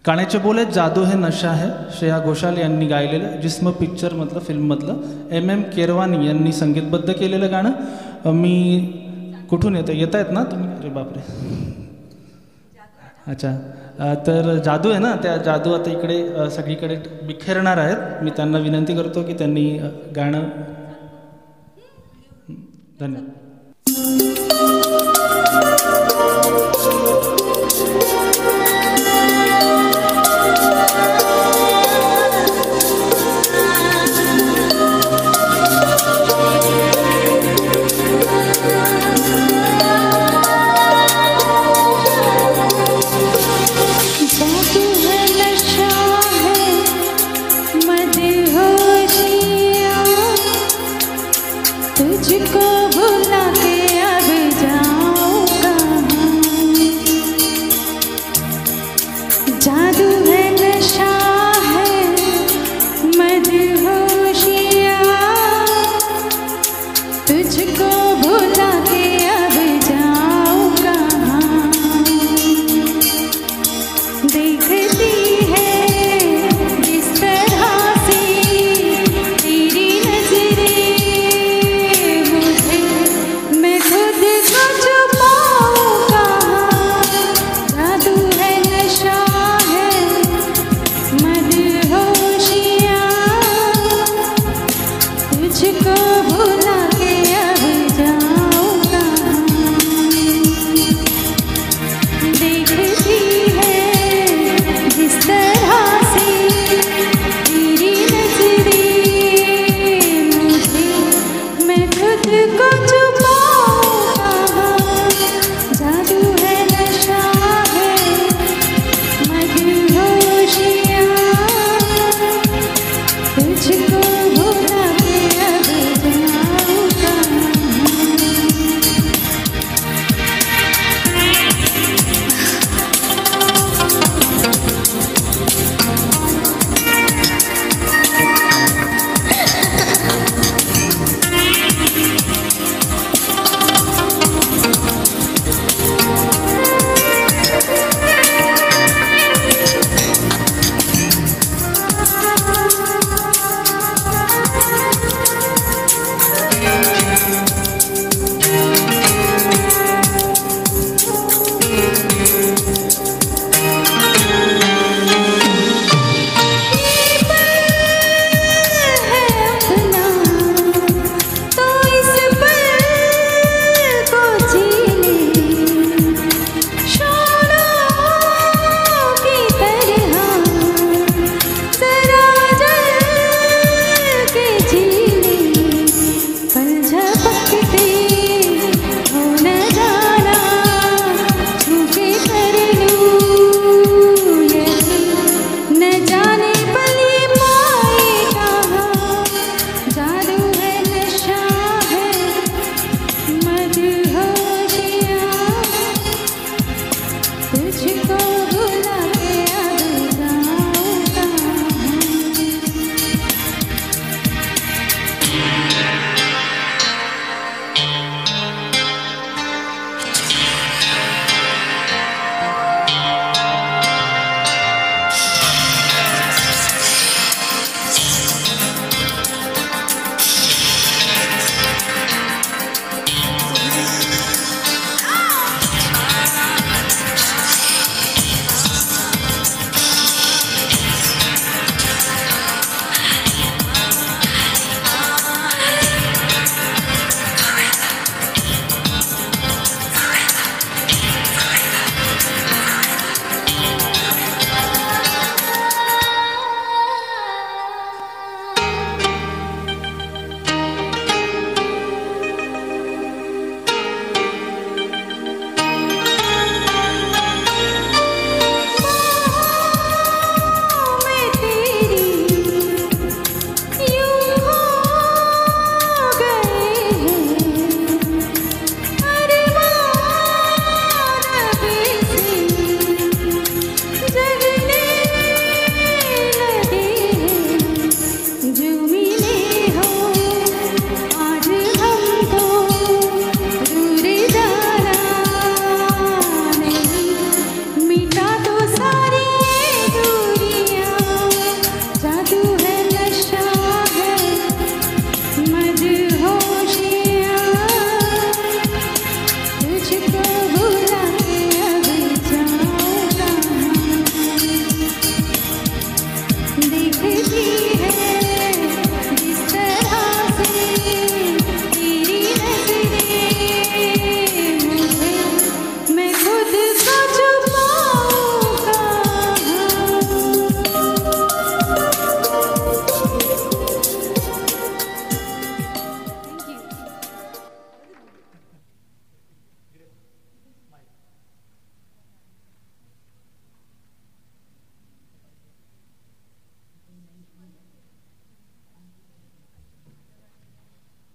काण्याचे बोल आहेत जादू है नशा है, श्रेया घोषाल यांनी गायलेलं, जिस्म पिक्चरमधलं फिल्ममधलं, MM केरवानी यांनी संगीतबद्ध केलेलं गाणं. मी कुठून येत आहेत ना तुम्ही? अरे बापरे, अच्छा. तर जादू आहे ना, त्या जादू आता इकडे सगळीकडे बिखेरणार आहेत. मी त्यांना विनंती करतो की त्यांनी गाणं. धन्यवाद. तुझको भुला के अब जाऊं कहाँ, जादू है नशा है मदहोशिया, तुझको भुला के अब जाऊं कहाँ. देखती